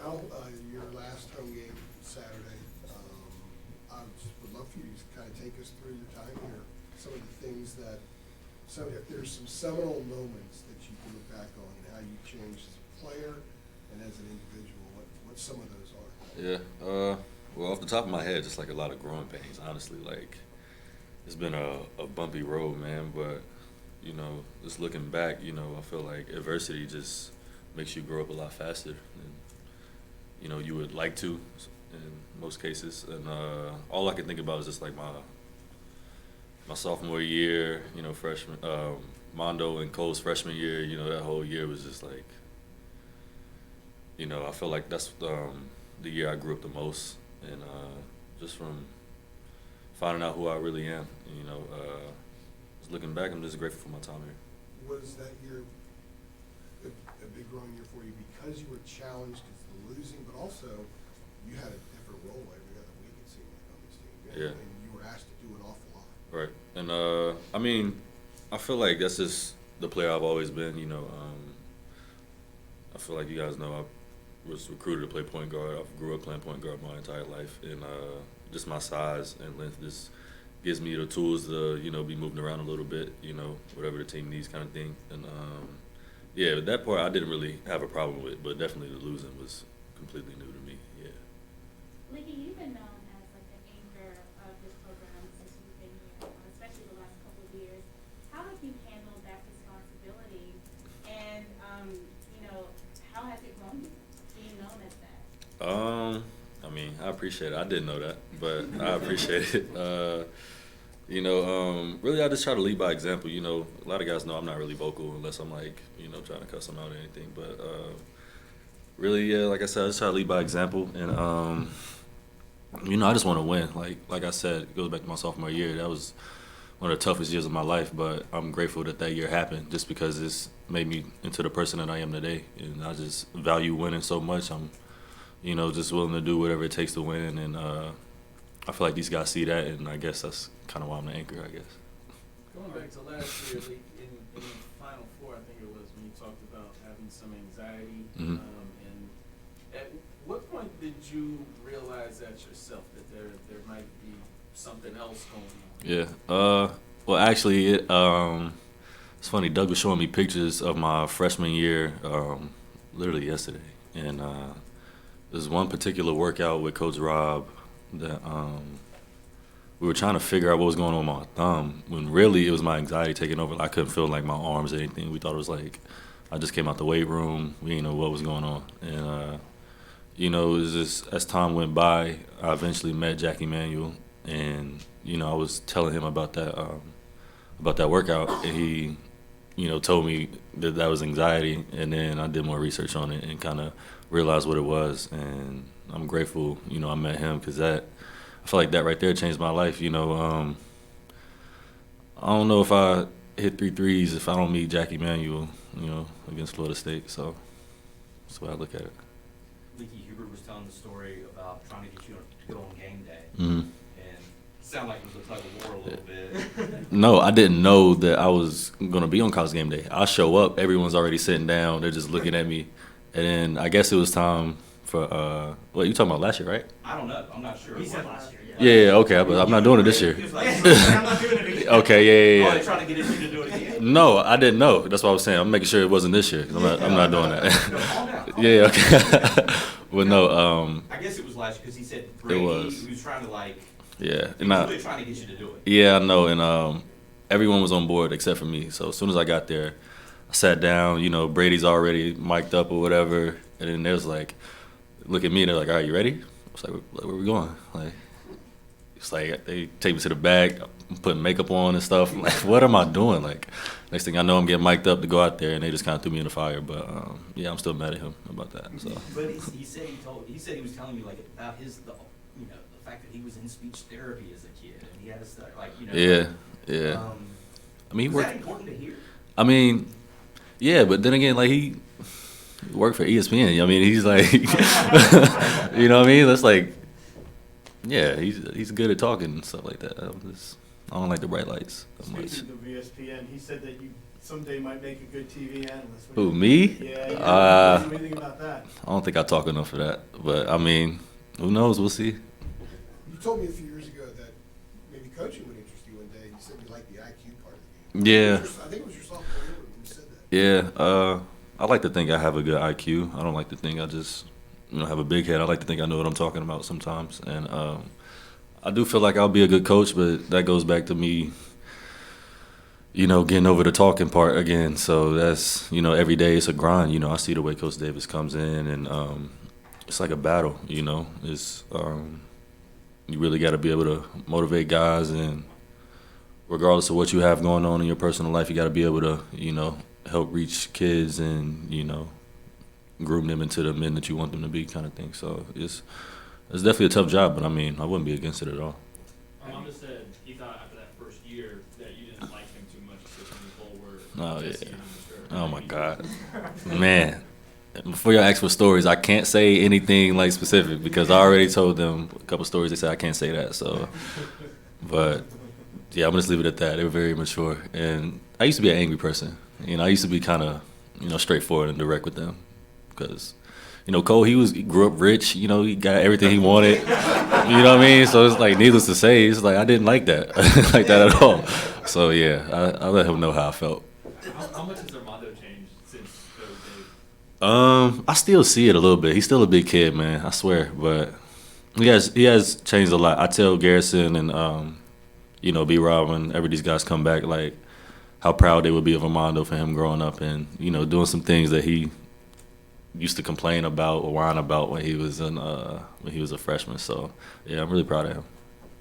Al, your last home game Saturday, I would love for you to kind of take us through your time here. Some of the things that, so if there's some seminal moments that you can look back on and how you changed as a player and as an individual, what some of those are. Yeah. Well, off the top of my head, just like a lot of growing pains, honestly. Like, it's been a bumpy road, man. But, just looking back, I feel like adversity just makes you grow up a lot faster than, you would like to in most cases. And all I can think about is just like my sophomore year, freshman, Mondo and Cole's freshman year, that whole year was just like, I feel like that's the year I grew up the most. And just from finding out who I really am, just looking back, I'm just grateful for my time here. Was that year a big growing year for you because you were challenged because of the losing, but also you had a different role every other week, it seemed like, on this team. Yeah. And you were asked to do an awful lot. Right. And, I feel like that's just the player I've always been, I feel like you guys know I was recruited to play point guard. I grew up playing point guard my entire life. And just my size and length just gives me the tools to, be moving around a little bit, whatever the team needs kind of thing. And, yeah, that part I didn't really have a problem with, but definitely the losing was completely new to me, yeah. Leaky, you've been known as like the anchor of this program since you've been here, especially the last couple of years. How have you handled that responsibility? And, how has it grown you, being known as that? I appreciate it. I didn't know that, but I appreciate it. Really I just try to lead by example. A lot of guys know I'm not really vocal unless I'm like, trying to cuss them out or anything. But really, yeah, like I said, I just try to lead by example. And, I just want to win. Like I said, it goes back to my sophomore year. That was one of the toughest years of my life, but I'm grateful that year happened just because it's made me into the person that I am today. And I just value winning so much. I'm, just willing to do whatever it takes to win. And I feel like these guys see that, and I guess that's kind of why I'm the anchor, I guess. Going back to last year, in the Final Four, I think it was, when you talked about having some anxiety. Mm-hmm. And at what point did you realize that yourself, that there might be something else going on? Yeah. Well, actually, it's funny. Doug was showing me pictures of my freshman year, literally yesterday, and there's one particular workout with Coach Rob that we were trying to figure out what was going on with my thumb, when really it was my anxiety taking over. I couldn't feel like my arms or anything. We thought it was like I just came out the weight room. We didn't know what was going on, and it was just, as time went by, I eventually met Jackie Manuel, and I was telling him about that workout, and he told me that was anxiety, and then I did more research on it and kind of realized what it was, and I'm grateful I met him, because I feel like that right there changed my life. I don't know if I hit 3 threes if I don't meet Jackie Manuel against Florida State, so that's the way I look at it. Leaky, Hubert was telling the story about trying to get you to go on game day. Mm-hmm. And it sounded like it was a tug of war a little bit. No, I didn't know that I was going to be on college game day. I show up, everyone's already sitting down, they're just looking at me. And then I guess it was time for, what, you talking about last year, right? I don't know. I'm not sure. He said last year, Yeah, okay, but I'm not doing it this year. He was like, I'm not doing it again. Okay, yeah. Oh, they're trying to get you to do it again? No, I didn't know. That's what I was saying. I'm making sure it wasn't this year, 'cause I'm not doing No, calm that. down. Yeah, okay. Well, no, I guess it was last year because he said It was. he was trying to yeah. he was really trying to get you to do it. Yeah, I know, and everyone was on board except for me. So as soon as I got there, I sat down. Brady's already mic'd up or whatever, and then they was like, look at me, and they're like, "All right, you ready?" I was like, "Where we going?" Like, it's like they take me to the back, I'm putting makeup on and stuff. I'm like, what am I doing? Like, next thing I know, I'm getting mic'd up to go out there, and they just kind of threw me in the fire. But yeah, I'm still mad at him about that. So. But he said he was telling you like about the fact that he was in speech therapy as a kid, and he had to start Yeah. I mean, was that important to hear? I mean, yeah, but then again, like he worked for ESPN. I mean, he's like, you know what I mean? That's like, yeah, he's good at talking and stuff like that. I I don't like the bright lights that much. Speaking of ESPN, he said that you someday might make a good TV analyst. What do Who, you me? think? Yeah. What do you think about that? I don't think I talk enough for that, but I mean, who knows? We'll see. You told me a few years ago that maybe coaching would interest you one day. You said you liked the IQ part of the game. Yeah. I think it was your sophomore year when you said that. Yeah, I like to think I have a good IQ. I don't like to think I just, have a big head. I like to think I know what I'm talking about sometimes, and I do feel like I'll be a good coach, but that goes back to me, getting over the talking part again. So that's, every day it's a grind. I see the way Coach Davis comes in, and it's like a battle. It's you really got to be able to motivate guys, and regardless of what you have going on in your personal life, you got to be able to, help reach kids and, groom them into the men that you want them to be, kind of thing. So it's definitely a tough job, but I mean, I wouldn't be against it at all. Armando said he thought after that first year that you didn't like him too much because people were Oh, Jesse yeah. and Mr. Oh, my God. Man, before y'all ask for stories, I can't say anything, like, specific because I already told them a couple stories. They said I can't say that, so. But, yeah, I'm going to just leave it at that. They were very immature. And I used to be an angry person. I used to be kind of, straightforward and direct with them because, Cole, he grew up rich. He got everything he wanted. You know what I mean? So it's like, needless to say, it's like I didn't like that, like that at all. So yeah, I let him know how I felt. How much has Armando changed since those days? I still see it a little bit. He's still a big kid, man. I swear, but he has changed a lot. I tell Garrison and B. Rob and every these guys come back, like how proud they would be of Armando for him growing up and doing some things that he used to complain about or whine about when he was a freshman. So yeah, I'm really proud of him.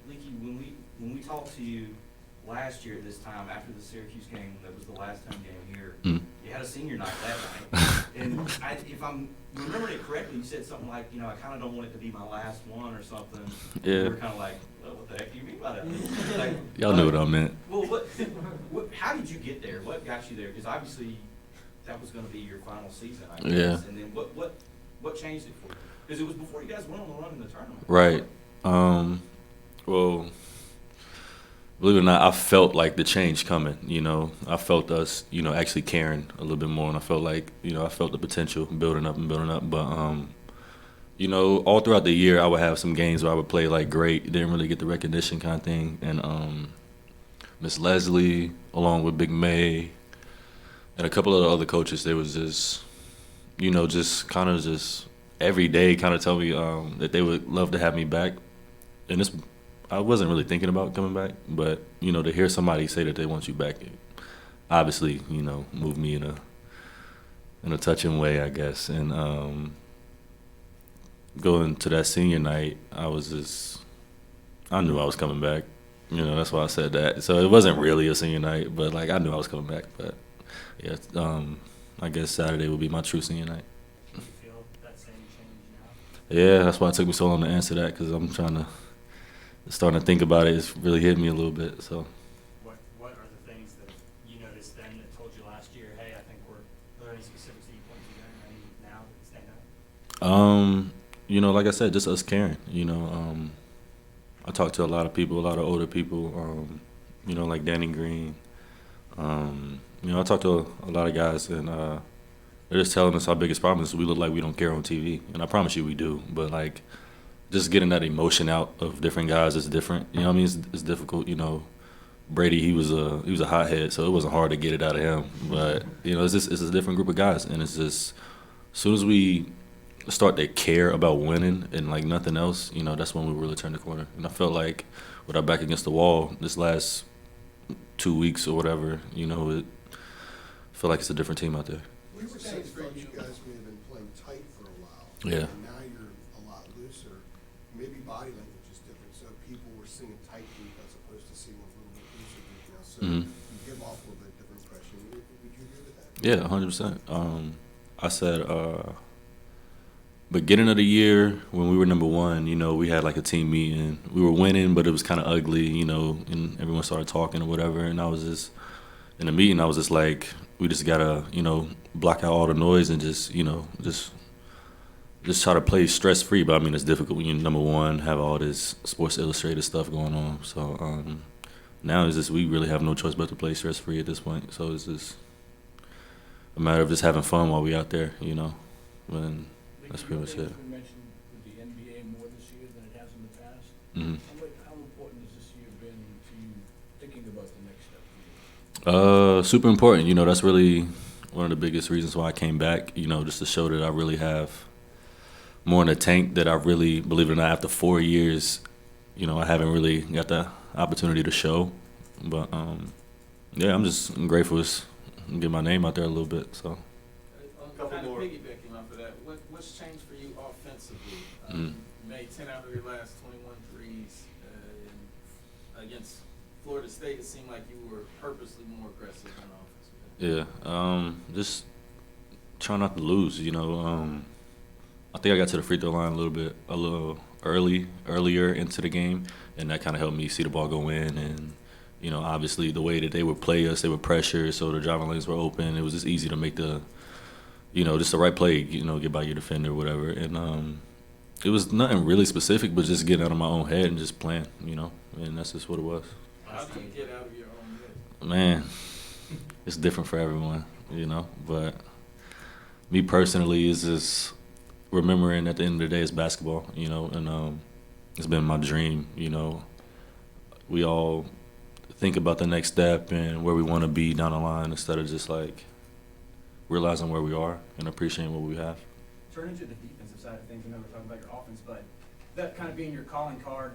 Leaky, when we talked to you last year at this time after the Syracuse game, that was the last home game here. Mm. You had a senior night that night, and if I'm remembering it correctly, you said something like, I kind of don't want it to be my last one or something. Yeah. We were kind of like, well, what the heck do you mean by that? Like, Y'all knew what I meant. Well, how did you get there? What got you there? Because obviously that was going to be your final season, I guess. Yeah. And then what changed it for you? Because it was before you guys went on the run in the tournament. Right. Well, believe it or not, I felt like the change coming. I felt us, actually caring a little bit more, and I felt like, I felt the potential building up and building up. But, all throughout the year, I would have some games where I would play like great, didn't really get the recognition kind of thing, and Miss Leslie, along with Big May, and a couple of the other coaches, they was just, just every day kind of tell me that they would love to have me back, and I wasn't really thinking about coming back, but to hear somebody say that they want you back, it obviously moved me in a touching way, I guess. And going to that senior night, I knew I was coming back. That's why I said that. So it wasn't really a senior night, but like I knew I was coming back. But yeah, I guess Saturday would be my true senior night. Do you feel that same change now? Yeah, that's why it took me so long to answer that, because I'm starting to think about it. It's really hit me a little bit. So. What are the things that you noticed then that told you last year, hey, I think we're learning specifics that you pointed to then, and now that stand out? Like I said, just us caring. I talked to a lot of people, a lot of older people, like Danny Green. I talked to a lot of guys, and they're just telling us our biggest problem is we look like we don't care on TV. And I promise you we do. But, like, just getting that emotion out of different guys is different. You know what I mean? It's difficult. Brady, he was a hothead, so it wasn't hard to get it out of him. But, it's a different group of guys. And it's just as soon as we start to care about winning and like nothing else, that's when we really turn the corner. And I felt like with our back against the wall this last 2 weeks or whatever, it feel like it's a different team out there. We were saying that you guys may have been playing tight for a while. Yeah. And now you're a lot looser. Maybe body language is different, so people were seeing tight group as opposed to seeing a little bit looser group now. So you give off a little bit different impression. Would you agree with that? Yeah, 100%. I said beginning of the year when we were number one, we had like a team meeting. We were winning, but it was kind of ugly, and everyone started talking or whatever. And I was just in the meeting. I was just like, we just gotta, block out all the noise and just try to play stress free. But I mean, it's difficult when you're number one, have all this Sports Illustrated stuff going on. So, now it's just we really have no choice but to play stress free at this point. So it's just a matter of just having fun while we out there, you know. And that's pretty much it. It's been mentioned with the NBA more this year than it has in the past. Mhm. How important has this year been to you thinking about the next step for you? Super important. You know, that's really one of the biggest reasons why I came back. You know, just to show that I really have more in the tank. That I really, believe it or not, after 4 years, you know, I haven't really got the opportunity to show. But yeah, I'm just grateful to get my name out there a little bit. So. Kind of piggybacking off of that, what's changed for you offensively? Mm. You made 10 out of your last 21 threes. And against Florida State, it seemed like you were purposely more aggressive on offense. Yeah, just try not to lose. You know, I think I got to the free throw line a little earlier into the game, and that kind of helped me see the ball go in. And you know, obviously the way that they would play us, they would pressure, so the driving lanes were open. It was just easy to make just the right play. You know, get by your defender, or whatever. And it was nothing really specific, but just getting out of my own head and just playing. You know, and that's just what it was. How do you get out of your own head? Man, it's different for everyone, you know. But me personally, is just remembering at the end of the day, it's basketball, you know, and it's been my dream, you know. We all think about the next step and where we want to be down the line instead of just like realizing where we are and appreciating what we have. Turning to the defensive side of things, I know we're talking about your offense, but that kind of being your calling card,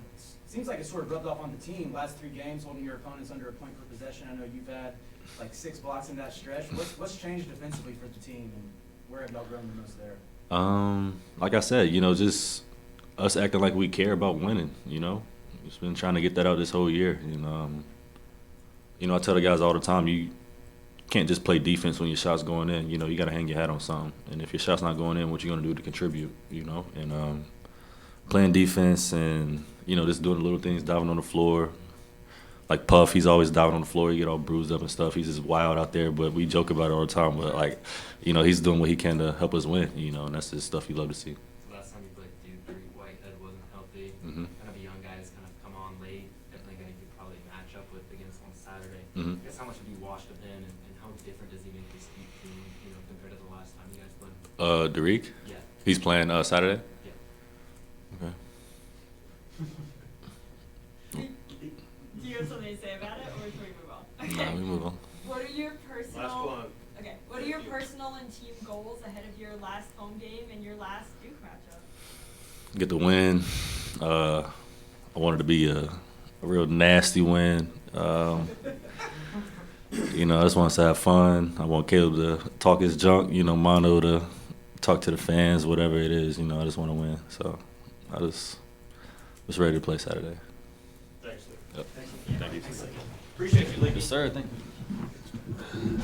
seems like it's sort of rubbed off on the team. Last 3 games, holding your opponents under a point per possession. I know you've had like 6 blocks in that stretch. What's changed defensively for the team, and where have y'all grown the most there? Like I said, you know, just us acting like we care about winning, you know. Just been trying to get that out this whole year. You know, I tell the guys all the time, you can't just play defense when your shot's going in. You know, you got to hang your hat on something. And if your shot's not going in, what you going to do to contribute, you know? And playing defense and, you know, just doing the little things, diving on the floor. Like Puff, he's always diving on the floor. He get all bruised up and stuff. He's just wild out there, but we joke about it all the time. But, like, you know, he's doing what he can to help us win, you know, and that's just stuff you love to see. Last time you played Duke, Whitehead wasn't healthy. Mm-hmm. Kind of a young guy that's kind of come on late. Definitely a guy you could probably match up with against on Saturday. Mm-hmm. I guess how much have you watched of him, and how different does he make this Heat team, you know, compared to the last time you guys played? Derek? Yeah. He's playing Saturday? Yeah. Okay. Do you have something to say about it, or should we move on? Nah, we move on. What are your personal? Last one. Okay. What are your personal and team goals ahead of your last home game and your last Duke matchup? Get the win. I want it to be a real nasty win. You know, I just want us to have fun. I want Caleb to talk his junk. You know, Mono to talk to the fans, whatever it is. You know, I just want to win. So I just ready to play Saturday. Thanks, Luke. Yep. Appreciate you, Leaky. Yes, sir. Thank you.